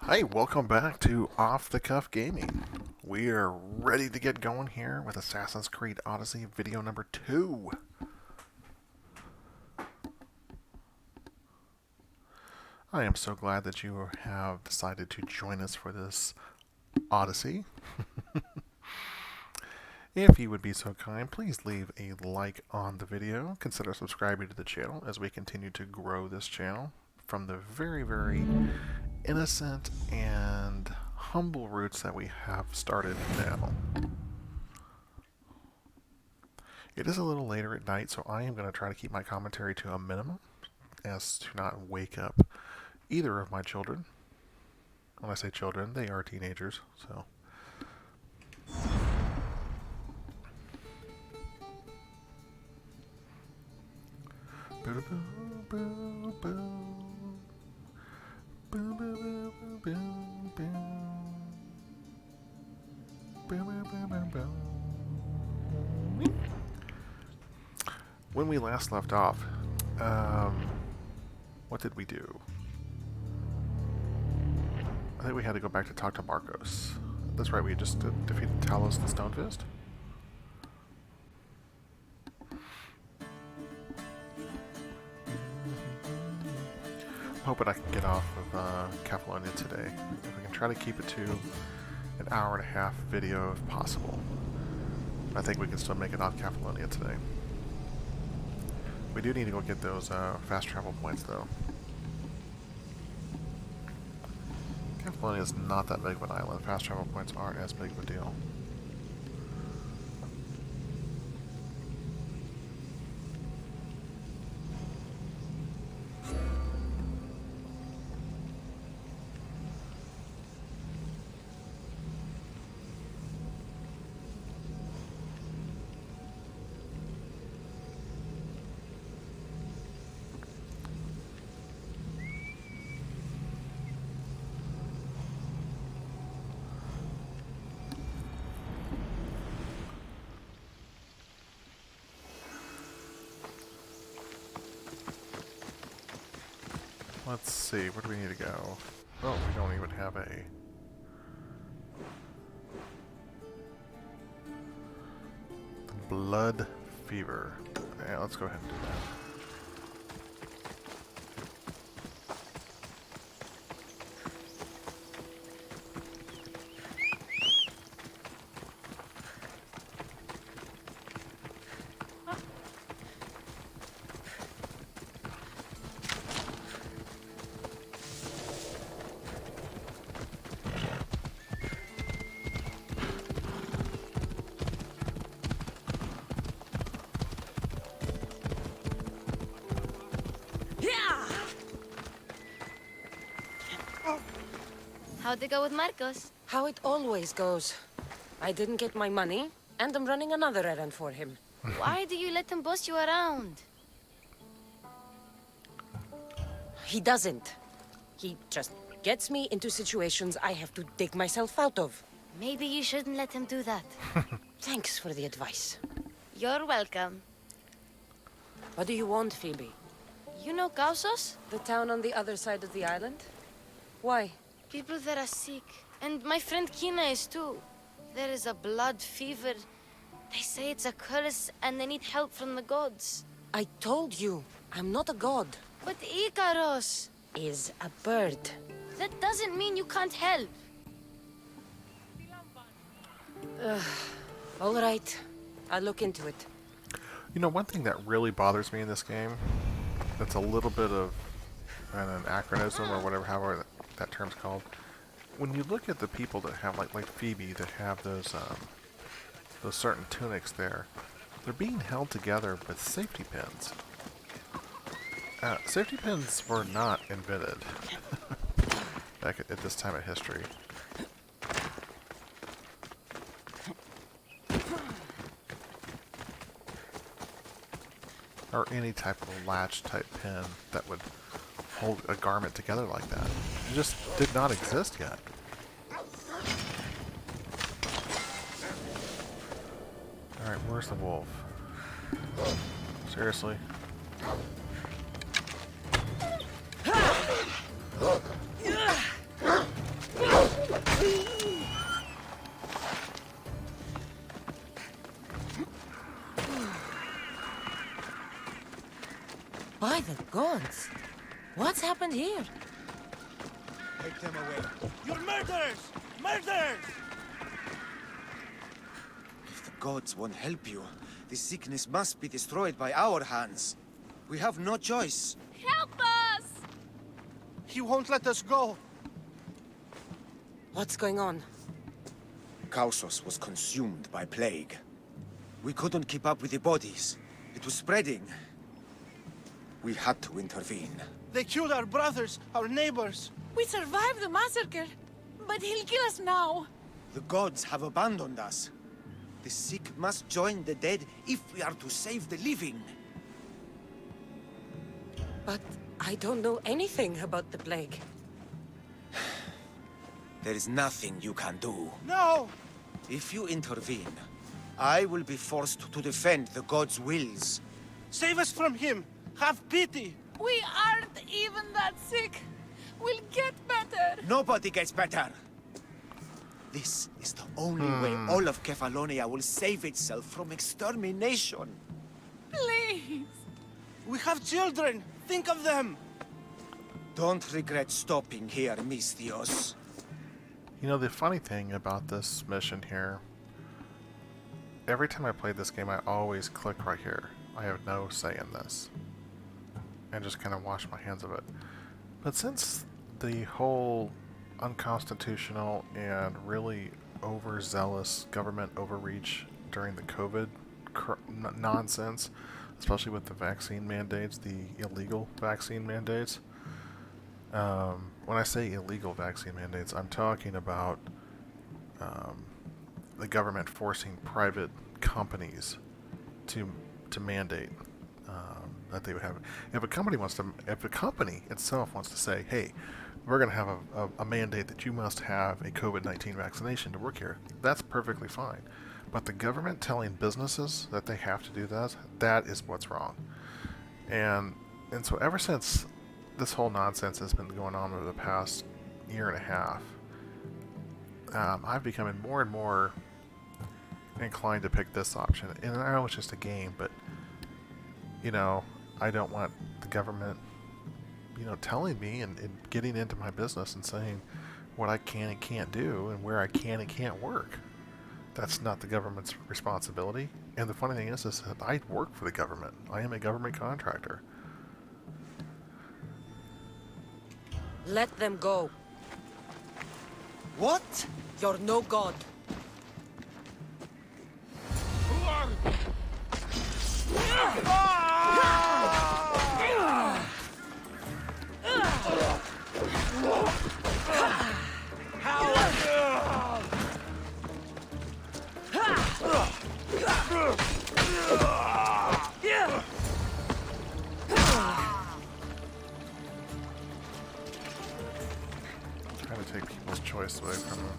Hi, welcome back to Off the Cuff Gaming. We are ready to get going here with Assassin's Creed Odyssey video number 2. I am so glad that you have decided to join us for this Odyssey. If you would be so kind, please leave a like on the video. Consider subscribing to the channel as we continue to grow this channel from the very innocent and humble roots that we have started now. It is a little later at night, so I am going to try to keep my commentary to a minimum as to not wake up either of my children. When I say children, they are teenagers, so. When we last left off, what did we do? I think we had to go back to talk to Marcos. That's right, we just defeated Talos the Stonefist. I'm hoping I can get off of Catalonia today. If we can try to keep it to an hour and a half video if possible. I think we can still make it off Catalonia today. We do need to go get those fast travel points though. Catalonia is not that big of an island. Fast travel points aren't as big of a deal. Let's see, where do we need to go? Oh, we don't even have a... Blood fever. Yeah, let's go ahead and do that. How'd it go with Marcos? How it always goes. I didn't get my money, and I'm running another errand for him. Why do you let him boss you around? He doesn't. He just gets me into situations I have to dig myself out of. Maybe you shouldn't let him do that. Thanks for the advice. You're welcome. What do you want, Phoebe? You know Kausos? The town on the other side of the island? Why? People there are sick. And my friend Kina is too. There is a blood fever. They say it's a curse and they need help from the gods. I told you, I'm not a god. But Ikaros Is a bird. that doesn't mean you can't help. All right. I'll look into it. You know, one thing that really bothers me in this game, that's a little bit of an anachronism or whatever, however that term's called. When you look at the people that have, like Phoebe, that have those certain tunics there, they're being held together with safety pins. Safety pins were not invented back at this time of history. Or any type of latch type pin that would hold a garment together like that. It just did not exist yet. Alright, where's the wolf? Seriously? the gods. What's happened here? Take them away. You're murderers! Murderers! If the gods won't help you, the sickness must be destroyed by our hands. We have no choice. Help us! He won't let us go. What's going on? Kausos was consumed by plague. We couldn't keep up with the bodies. It was spreading. We had to intervene. They killed our brothers, our neighbors. We survived the massacre, but he'll kill us now. The gods have abandoned us. The sick must join the dead if we are to save the living. But I don't know anything about the plague. There is nothing you can do. No! If you intervene, I will be forced to defend the gods' wills. Save us from him! Have pity! We aren't even that sick. We'll get better. Nobody gets better. This is the only way all of Kefalonia will save itself from extermination. Please. We have children! Think of them! Don't regret stopping here, Misthios. You know, the funny thing about this mission here, every time I play this game, I always click right here. I have no say in this. And just kind of wash my hands of it. But since the whole unconstitutional and really overzealous government overreach during the COVID nonsense, especially with the vaccine mandates, the illegal vaccine mandates, when I say illegal vaccine mandates, I'm talking about the government forcing private companies to mandate that they would have. If a company itself wants to say, "Hey, we're going to have a mandate that you must have a COVID-19 vaccination to work here," that's perfectly fine. But the government telling businesses that they have to do that is what's wrong. And so ever since this whole nonsense has been going on over the past year and a half, I've become more and more inclined to pick this option. And I know it's just a game, but you know, I don't want the government, you know, telling me and getting into my business and saying what I can and can't do and where I can and can't work. That's not the government's responsibility. And the funny thing is that I work for the government. I am a government contractor. Let them go. What? You're no god. Trying to take people's choice away from them.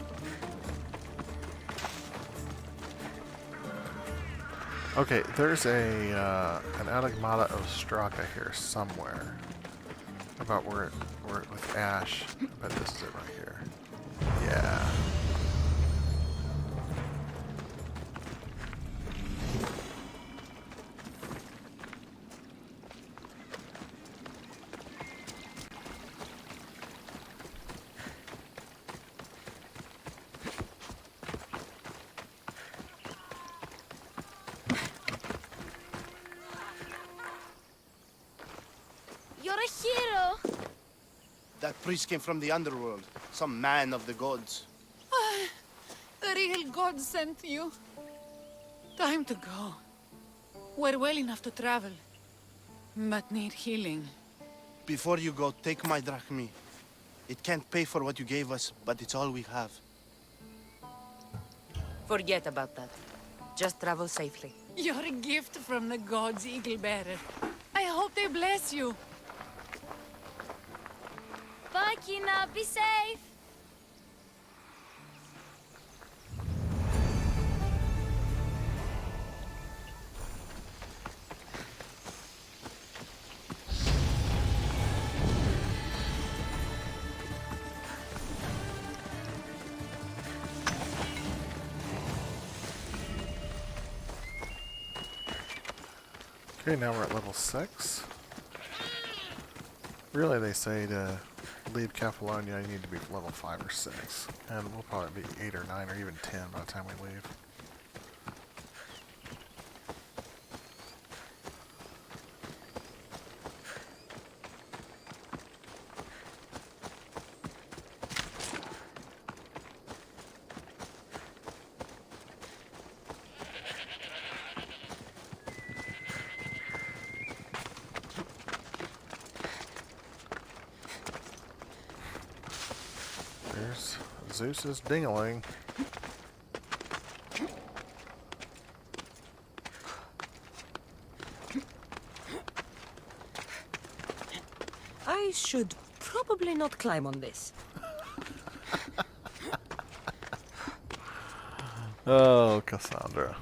Okay, there's an Automata of Straka here somewhere. About where with Ash. I bet this is it right here. Yeah. You're a hero! That priest came from the underworld. Some man of the gods. The real god sent you. Time to go. We're well enough to travel, but need healing. Before you go, take my drachmi. It can't pay for what you gave us, but it's all we have. Forget about that. Just travel safely. You're a gift from the gods, Eagle Bearer. I hope they bless you. Bye, Kina. Be safe! Okay, now we're at level 6. Really, they say to leave Cephalonia, you need to be level 5 or 6. And we'll probably be 8 or 9 or even 10 by the time we leave. There's Zeus's ding-a-ling. I should probably not climb on this. Oh, Cassandra.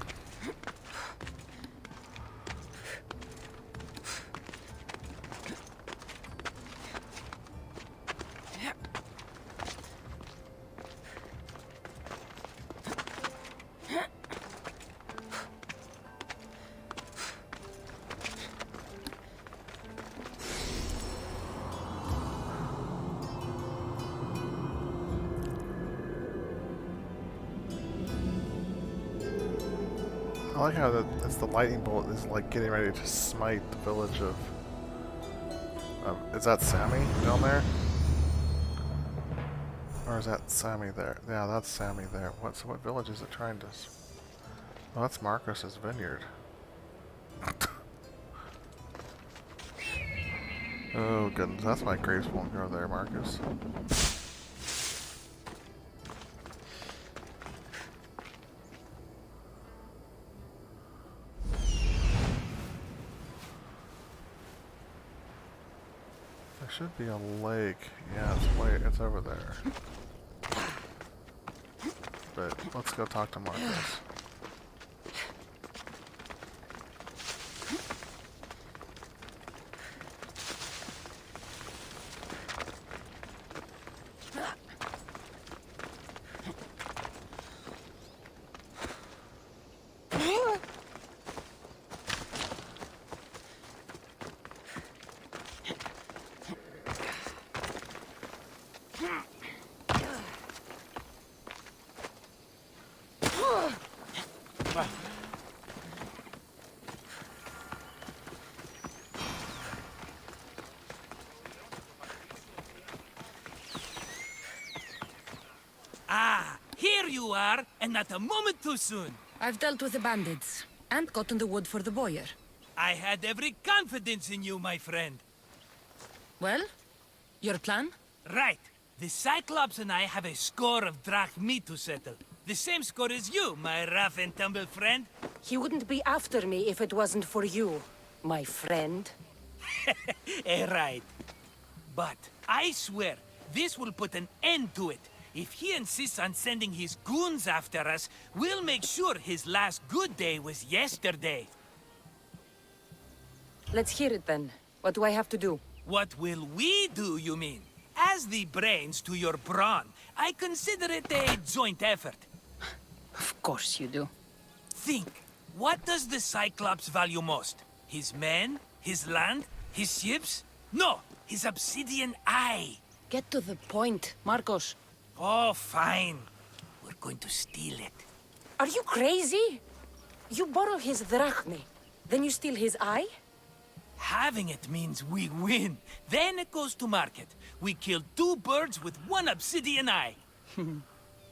I like how it's the lightning bolt is like getting ready to smite the village of. Is that Sammy down there? Or is that Sammy there? Yeah, that's Sammy there. What village is it trying to? Oh, that's Marcus's vineyard. Oh goodness, that's why grapes won't grow there, Marcus. There should be a lake. Yeah, it's over there. But let's go talk to Marcus. Ah, here you are, and not a moment too soon. I've dealt with the bandits and gotten the wood for the boiler. I had every confidence in you, my friend. Well, your plan? Right. The Cyclops and I have a score of drachmi to settle. The same score as you, my rough and tumble friend. He wouldn't be after me if it wasn't for you, my friend. Right. But I swear, this will put an end to it. If he insists on sending his goons after us, we'll make sure his last good day was yesterday. Let's hear it then. What do I have to do? What will we do, you mean? As the brains to your brawn, I consider it a joint effort. Of course you do. Think, what does the Cyclops value most? His men? His land? His ships? No, his obsidian eye. Get to the point, Marcos. Oh, fine. We're going to steal it. Are you crazy? You borrow his drachmi, then you steal his eye? Having it means we win. Then it goes to market. We kill 2 birds with 1 obsidian eye.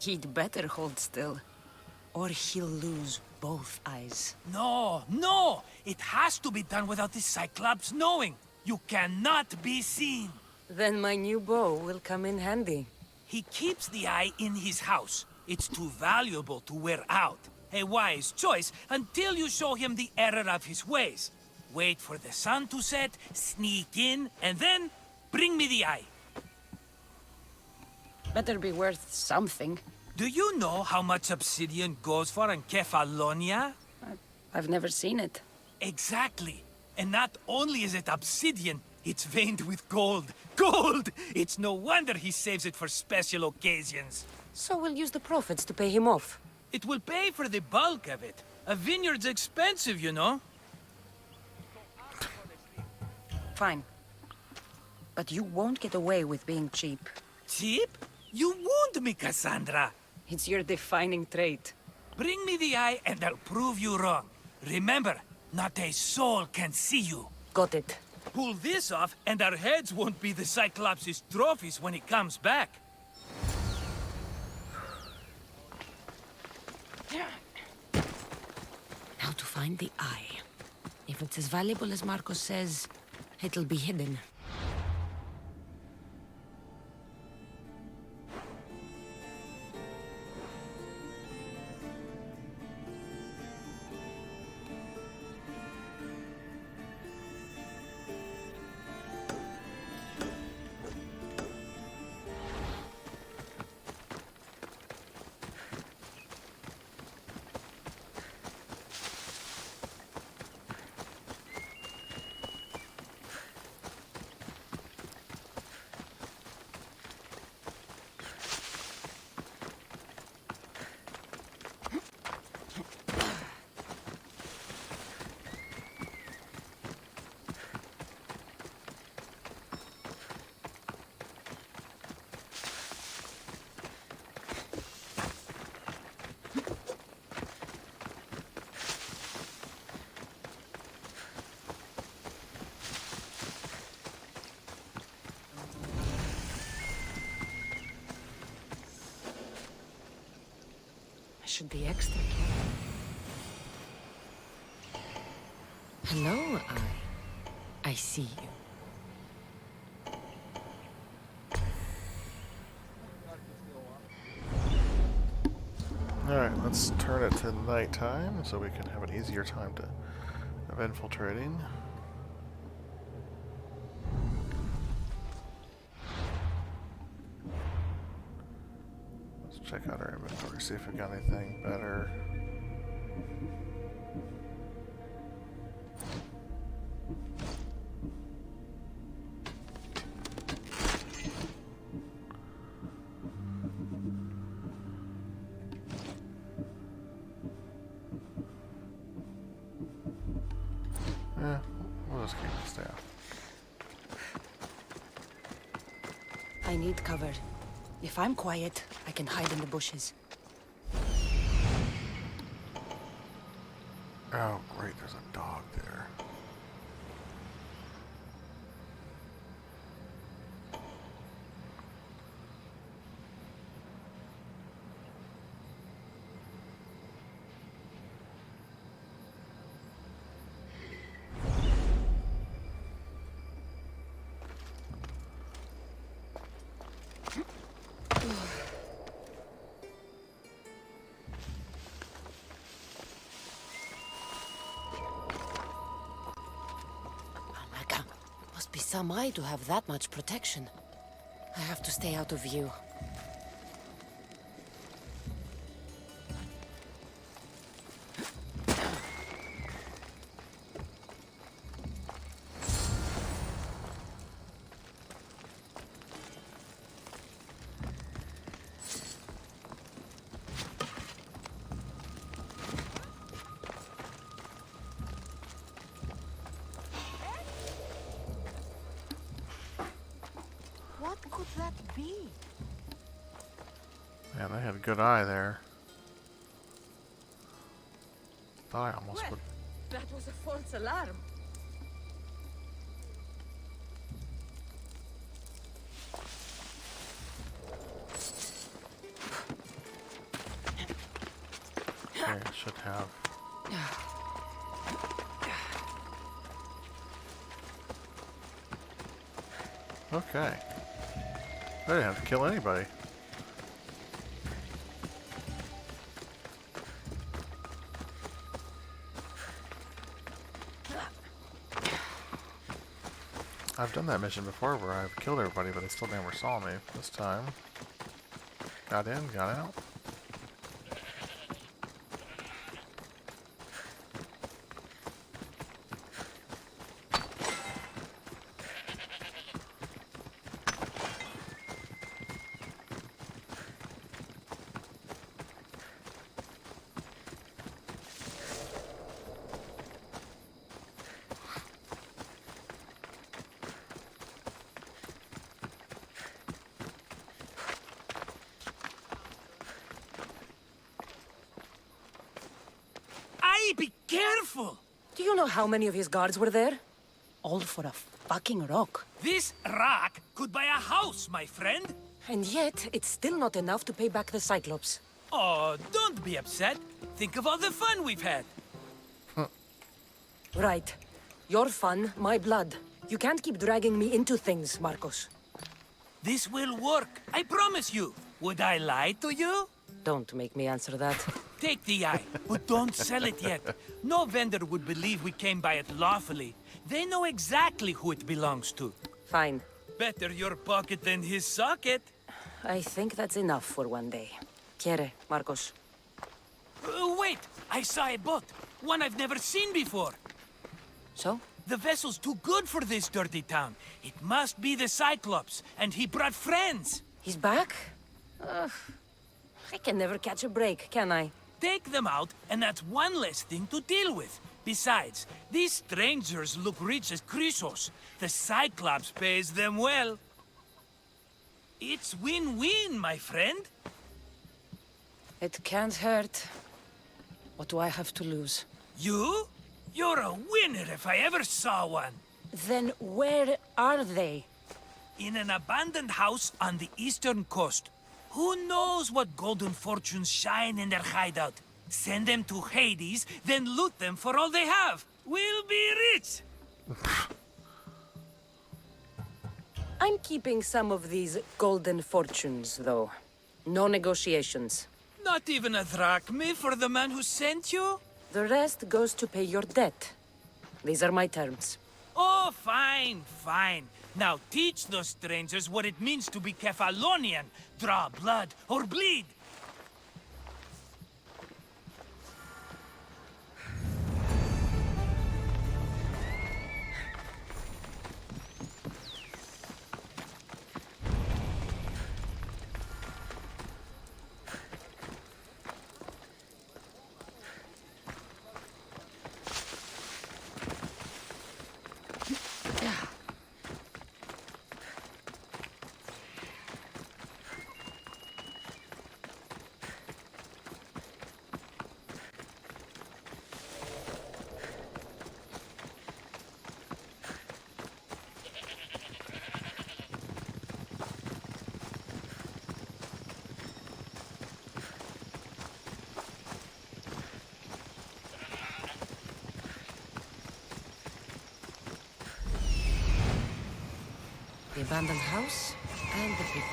He'd better hold still, or he'll lose both eyes. No, no! It has to be done without the Cyclops knowing. You cannot be seen. Then my new bow will come in handy. He keeps the eye in his house. It's too valuable to wear out. A wise choice until you show him the error of his ways. Wait for the sun to set, sneak in, and then bring me the eye. Better be worth something. Do you know how much obsidian goes for in Kefalonia? I've never seen it. Exactly. And not only is it obsidian, it's veined with gold. Gold! It's no wonder he saves it for special occasions. So we'll use the profits to pay him off. It will pay for the bulk of it. A vineyard's expensive, you know. Fine. but you won't get away with being cheap. Cheap? You wound me, Cassandra. It's your defining trait. Bring me the eye and I'll prove you wrong. Remember, not a soul can see you. Got it. Pull this off and our heads won't be the Cyclops' trophies when he comes back. Now to find the eye. If it's as valuable as Marcos says, it'll be hidden. I should be extra careful. Hello, eye. I see you. Alright, let's turn it to nighttime so we can have an easier time of infiltrating. Let's check out our inventory, see if we got anything better. We'll just keep the staff. I need cover. If I'm quiet, I can hide in the bushes. Oh, great, there's a dog there. Must be some eye to have that much protection. I have to stay out of view. What could that be? Man, they had a good eye there. Thought I almost would. That was a false alarm. Okay, it should have. Okay. They didn't have to kill anybody. I've done that mission before where I've killed everybody, but they still never saw me. This time, got in, got out. be careful! Do you know how many of his guards were there? All for a fucking rock. This rock could buy a house, my friend. And yet, it's still not enough to pay back the Cyclops. Oh, don't be upset. Think of all the fun we've had. Right. Your fun, my blood. You can't keep dragging me into things, Marcos. This will work, I promise you. Would I lie to you? Don't make me answer that. Take the eye, but don't sell it yet. No vendor would believe we came by it lawfully. They know exactly who it belongs to. Fine. Better your pocket than his socket. I think that's enough for one day. Quiere, Marcos. Wait! I saw a boat. One I've never seen before. So? The vessel's too good for this dirty town. It must be the Cyclops, and he brought friends. He's back? Ugh. I can never catch a break, can I? Take them out, and that's one less thing to deal with. Besides, these strangers look rich as Chrysos. The Cyclops pays them well. It's win-win, my friend. It can't hurt. What do I have to lose? You? You're a winner if I ever saw one. Then where are they? In an abandoned house on the eastern coast. Who knows what golden fortunes shine in their hideout? Send them to Hades, then loot them for all they have. We'll be rich! I'm keeping some of these golden fortunes, though. No negotiations. Not even a drachme for the man who sent you? The rest goes to pay your debt. These are my terms. Oh, fine, fine. Now teach those strangers what it means to be Kefalonian. Draw blood or bleed. The abandoned house and the people.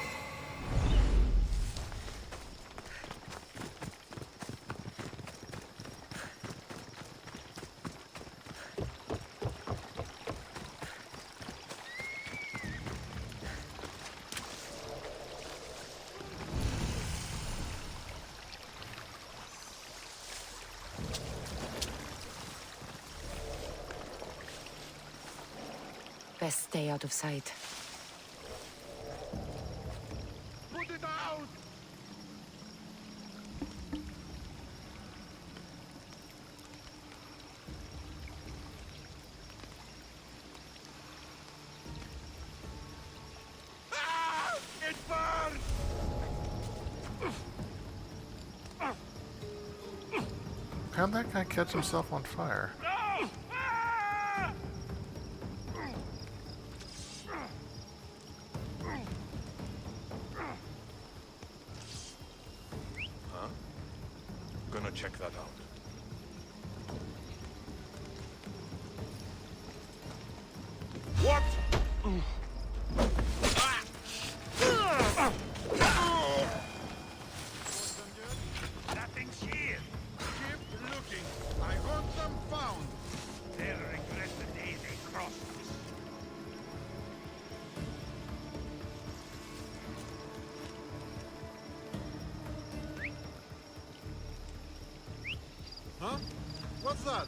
Best stay out of sight. Put it out! Ah! It burns! How'd that guy catch himself on fire? No! Ah! Gonna check that out. What? Nothing's here. Keep looking. I want them found. They'll regret the day they crossed us. Huh? What's that?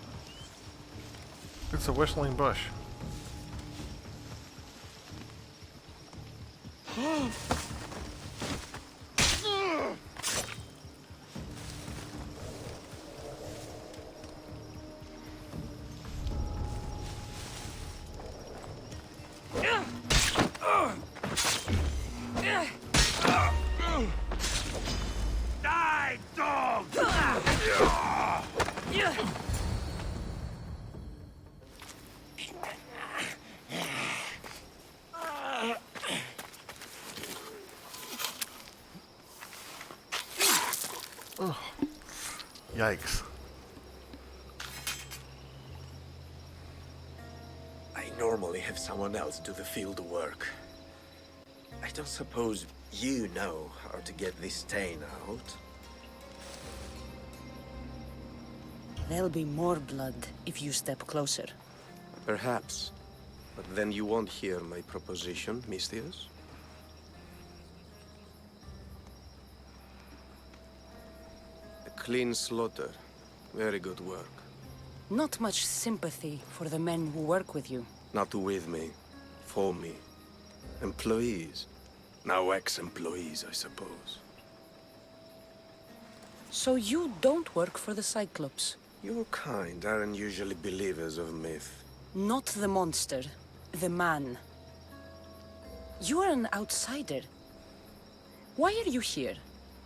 It's a whistling bush. Die, dog! Yikes. I normally have someone else do the field work. I don't suppose you know how to get this stain out? There'll be more blood if you step closer. Perhaps. But then you won't hear my proposition, Mistius. A clean slaughter. Very good work. Not much sympathy for the men who work with you. Not with me. For me. Employees. Now ex-employees, I suppose. So you don't work for the Cyclops? Your kind aren't usually believers of myth. Not the monster, the man. You are an outsider. Why are you here?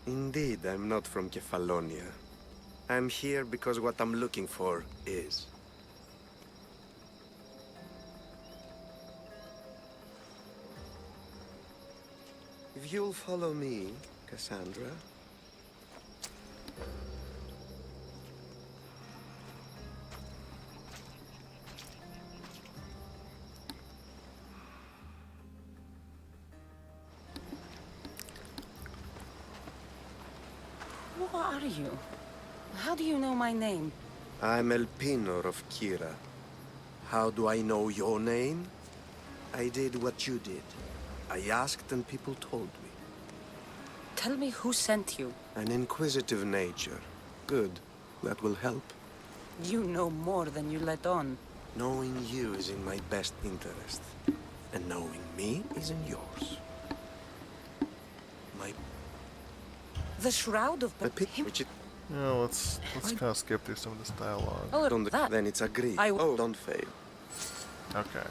Indeed, I'm not from Kefalonia. I'm here because what I'm looking for is. If you'll follow me, Cassandra. Who are you? How do you know my name? I'm El Pinor of Kira. How do I know your name? I did what you did. I asked and people told me. Tell me who sent you. An inquisitive nature. Good. That will help. You know more than you let on. Knowing you is in my best interest. And knowing me is in yours. My The Shroud of pit, which it Yeah, let's kind of skip through some of this dialogue. Oh, don't, that. then it's agreed. I Oh, don't fail. Okay.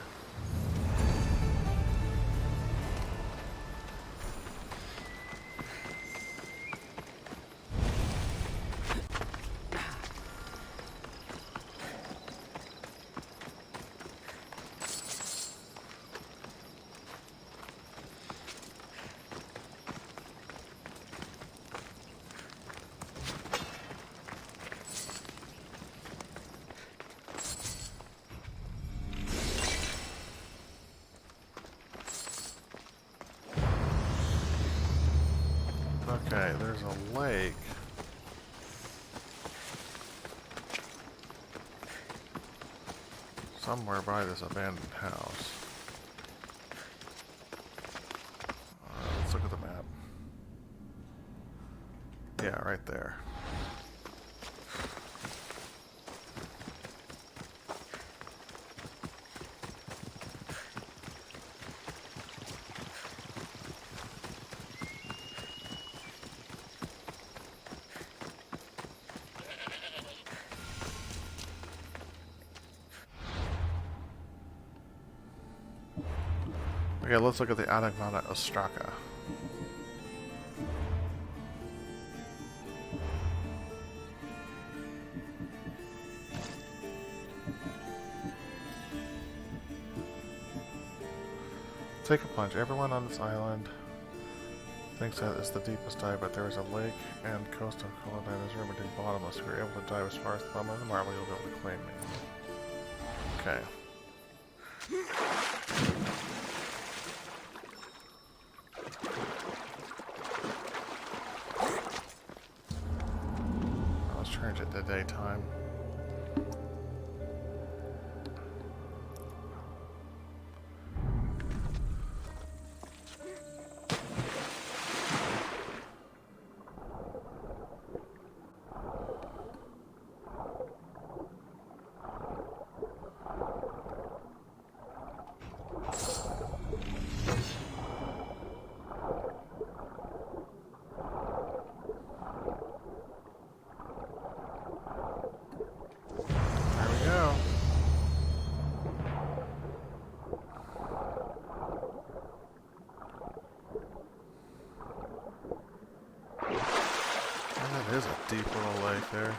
Okay, there's a lake. Somewhere by this abandoned house. Let's look at the map. Yeah, right there. Okay, let's look at the Anagmana Ostraka. Take a plunge. Everyone on this island thinks that it's the deepest dive, but there is a lake and coastal colonnades rumored to be bottomless. If you're able to dive as far as the bottom of the marble, you'll be able to claim me. Okay. Let's change it to daytime. There we go. And that is a deep little lake there.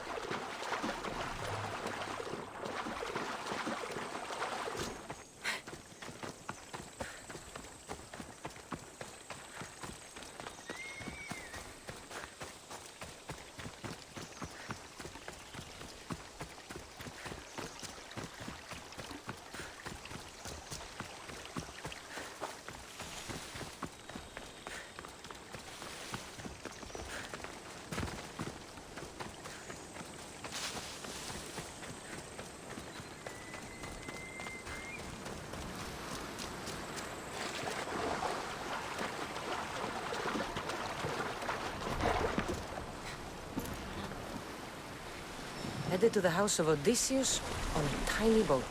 headed to the house of Odysseus on a tiny boat.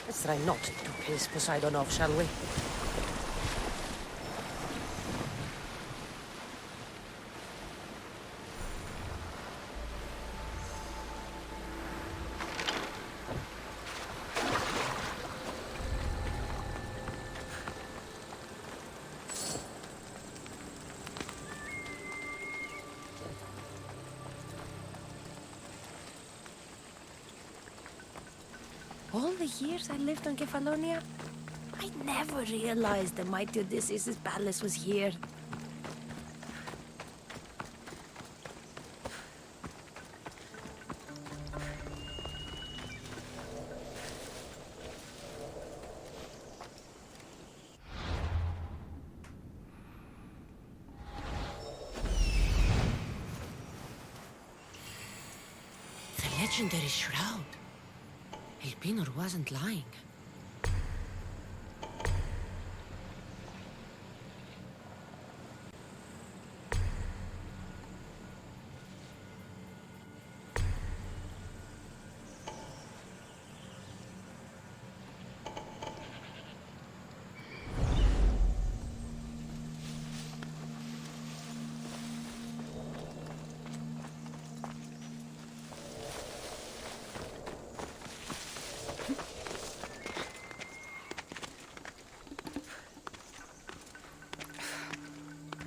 Let's try not to piss Poseidon off, shall we? All the years I lived on Kefalonia, I never realized the mighty Odysseus' palace was here. The legendary shroud. Elpinor wasn't lying.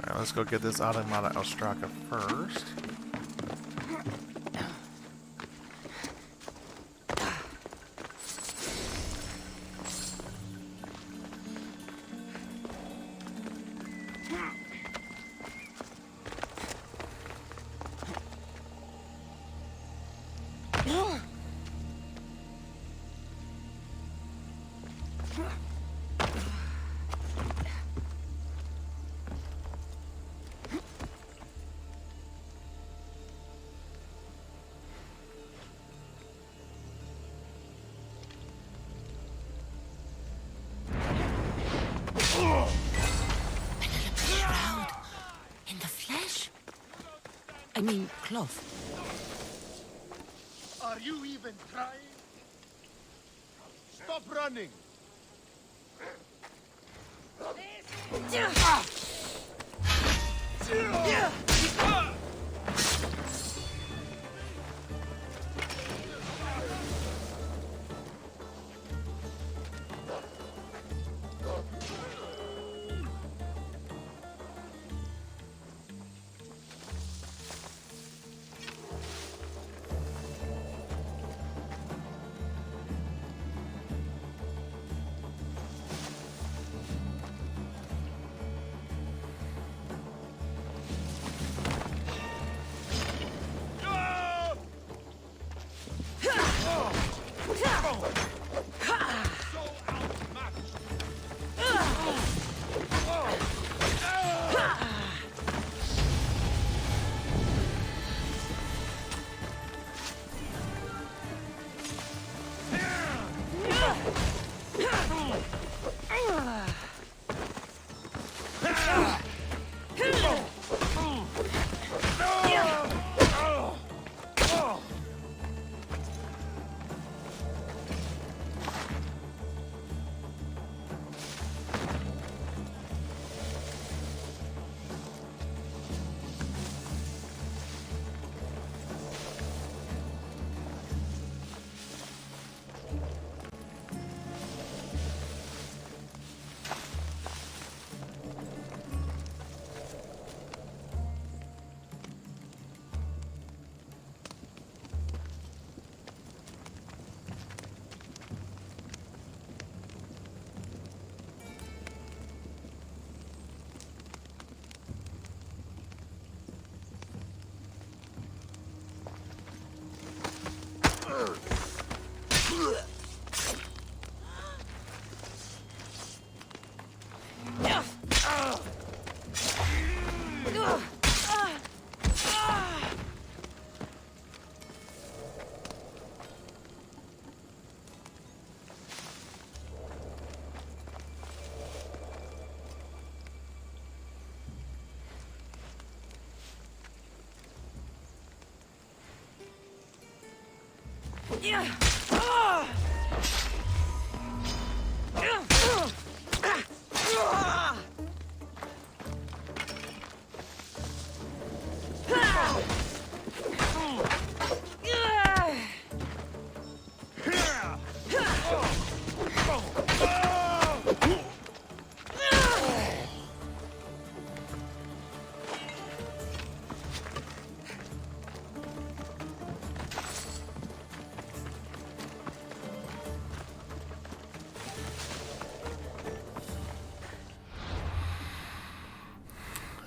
Alright, let's go get this Automata Ostraka first. Shroud. In the flesh? I mean, cloth. Are you even trying? Stop running!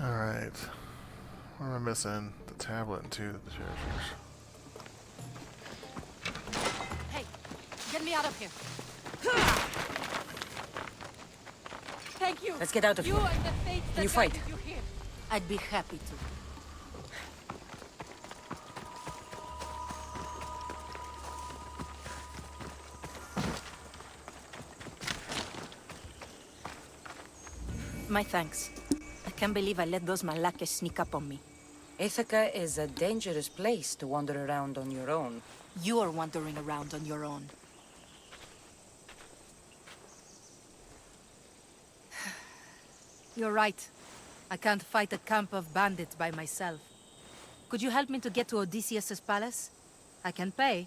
Alright. What am I missing? The tablet and two of the treasures. Hey, get me out of here. Thank you. Let's get out of You here. and the fates Can you that fight? guided you here. I'd be happy to. My thanks. I can't believe I let those Malakas sneak up on me. Ithaca is a dangerous place to wander around on your own. You're wandering around on your own. You're right. I can't fight a camp of bandits by myself. Could you help me to get to Odysseus's palace? I can pay.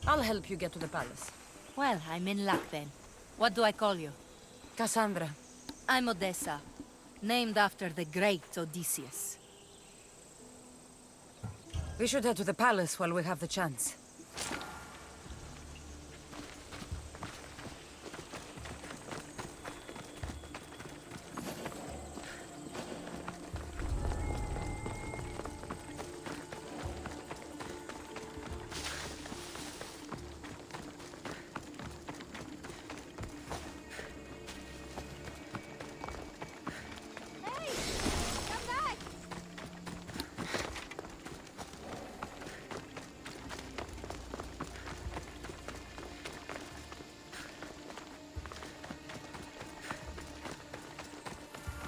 I'll help you get to the palace. Well, I'm in luck then. What do I call you? Cassandra. I'm Odessa, named after the great Odysseus. We should head to the palace while we have the chance.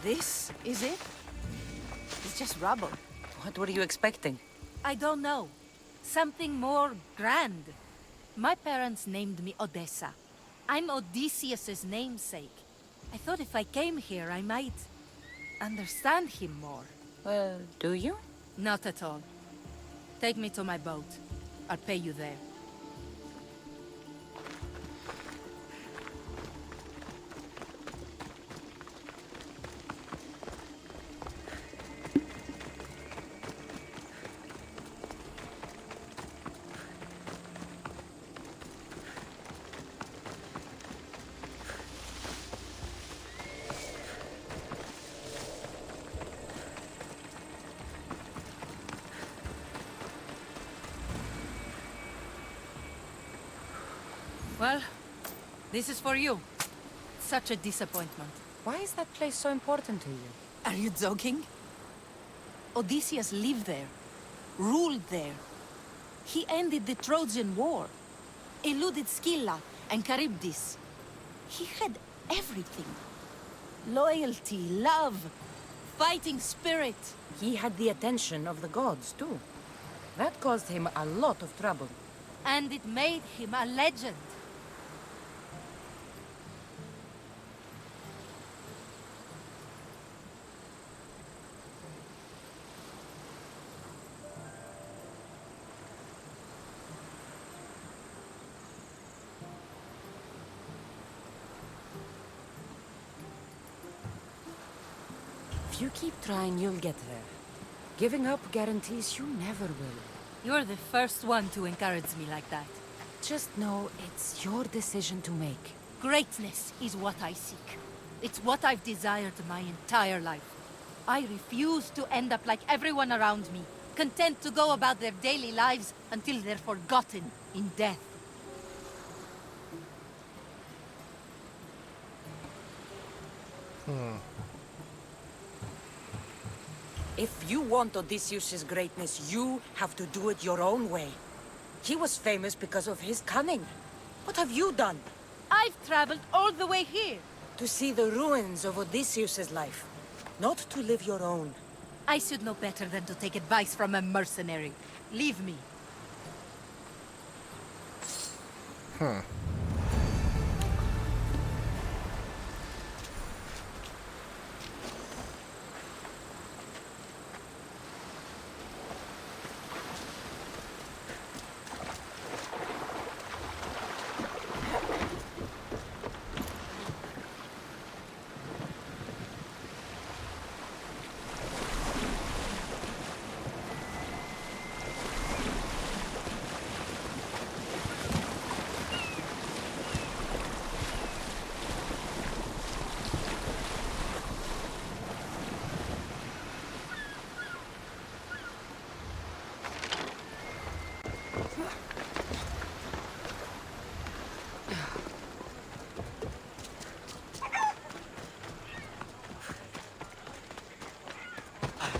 This is it? It's just rubble. What were you expecting? I don't know. Something more grand. My parents named me Odessa. I'm Odysseus's namesake. I thought if I came here, I might understand him more. Well, do you? Not at all. Take me to my boat. I'll pay you there. Well, this is for you. Such a disappointment. Why is that place so important to you? Are you joking? Odysseus lived there, ruled there. He ended the Trojan War, eluded Scylla and Charybdis. He had everything. Loyalty, love, fighting spirit. He had the attention of the gods, too. That caused him a lot of trouble. And it made him a legend. If you keep trying, you'll get there. Giving up guarantees you never will. You're the first one to encourage me like that. Just know it's your decision to make. Greatness is what I seek. It's what I've desired my entire life. I refuse to end up like everyone around me, content to go about their daily lives until they're forgotten in death. If you want Odysseus' greatness, you have to do it your own way. He was famous because of his cunning. What have you done? I've traveled all the way here. To see the ruins of Odysseus' life, not to live your own. I should know better than to take advice from a mercenary. Leave me. Hmm.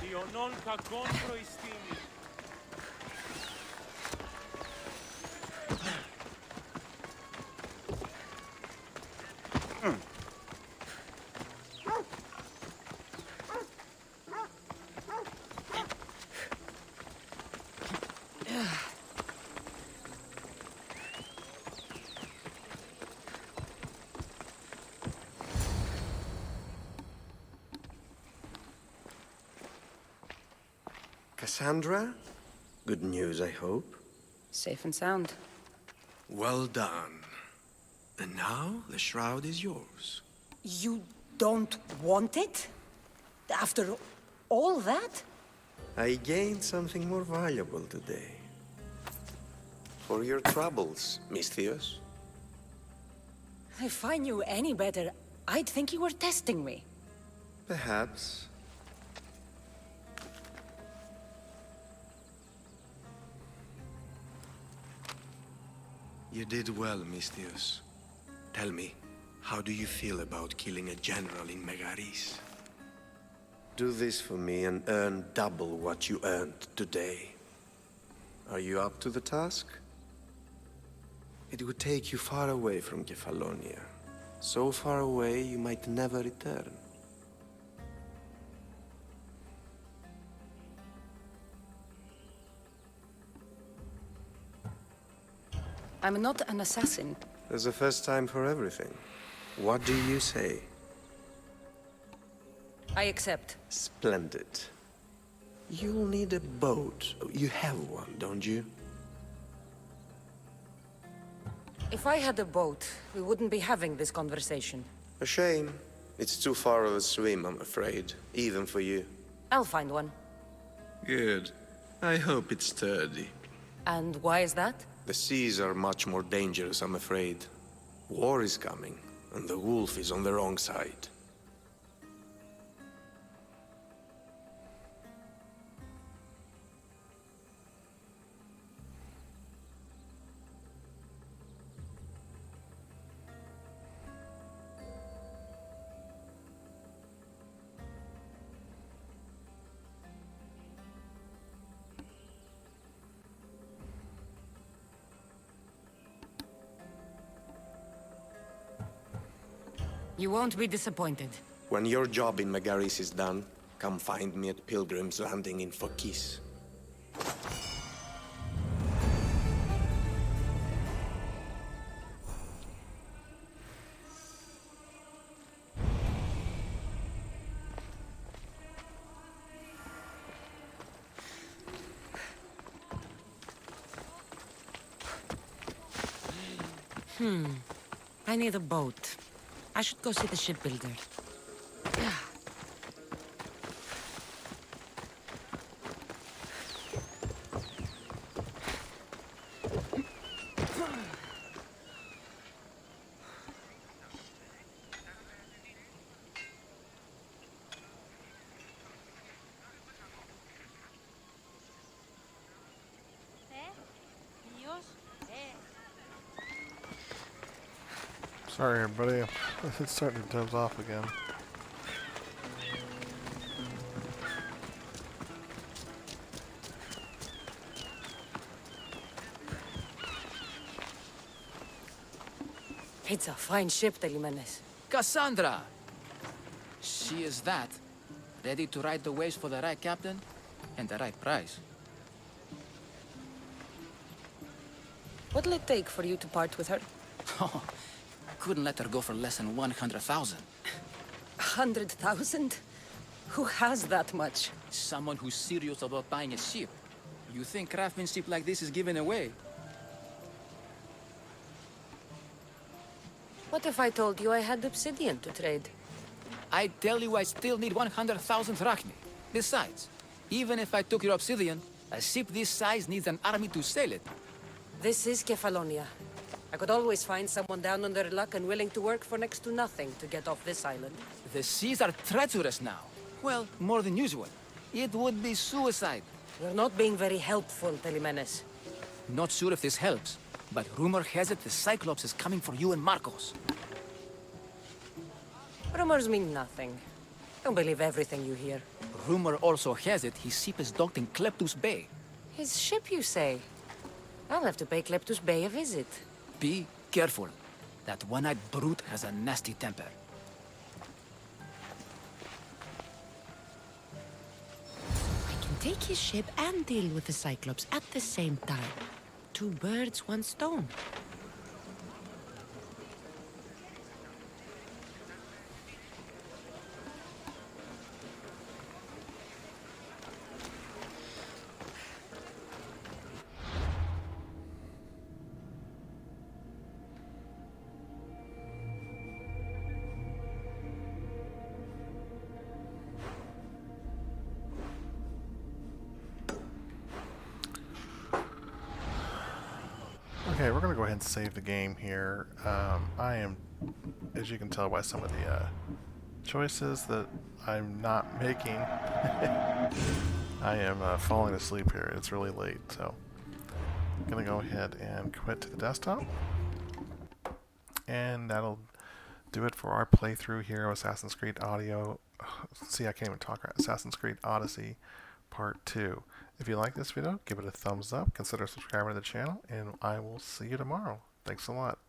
Ionon kakon proistimi. Cassandra? Good news, I hope. Safe and sound. Well done. And now the shroud is yours. You don't want it? After all that? I gained something more valuable today. For your troubles, Misthios. If I knew any better, I'd think you were testing me. Perhaps. You did well, Misthios. Tell me, how do you feel about killing a general in Megaris? Do this for me and earn double what you earned today. Are you up to the task? It would take you far away from Kefalonia. So far away you might never return. I'm not an assassin. There's a first time for everything. What do you say? I accept. Splendid. You'll need a boat. You have one, don't you? If I had a boat, we wouldn't be having this conversation. A shame. It's too far of a swim, I'm afraid. Even for you. I'll find one. Good. I hope it's sturdy. And why is that? The seas are much more dangerous, I'm afraid. War is coming, and the wolf is on the wrong side. You won't be disappointed. When your job in Megaris is done, come find me at Pilgrim's Landing in Phokis. I need a boat. I should go see the shipbuilder. Sorry, everybody. It's starting to doze off again. It's a fine ship, Telimenes. Cassandra! She is that. Ready to ride the waves for the right captain and the right price. What'll it take for you to part with her? Oh, couldn't let her go for less than 100,000. 100,000? Who has that much? Someone who's serious about buying a ship. You think craftsmanship like this is given away? What if I told you I had obsidian to trade? I tell you I still need 100,000 drachmi. Besides, even if I took your obsidian, a ship this size needs an army to sail it. This is Kefalonia. I could always find someone down on their luck and willing to work for next to nothing to get off this island. The seas are treacherous now. Well, more than usual. It would be suicide. You're not being very helpful, Pelimenes. Not sure if this helps, but rumor has it the Cyclops is coming for you and Marcos. Rumors mean nothing. Don't believe everything you hear. Rumor also has it his ship is docked in Kleptus Bay. His ship, you say? I'll have to pay Kleptus Bay a visit. Be careful. That one-eyed brute has a nasty temper. I can take his ship and deal with the Cyclops at the same time. Two birds, one stone. Okay, we're going to go ahead and save the game here. I am, as you can tell by some of the choices that I'm not making, I am falling asleep here. It's really late, so I'm going to go ahead and quit to the desktop. And that'll do it for our playthrough here of Assassin's Creed See, I can't even talk right. Assassin's Creed Odyssey Part 2. If you like this video, give it a thumbs up, consider subscribing to the channel, and I will see you tomorrow. Thanks a lot.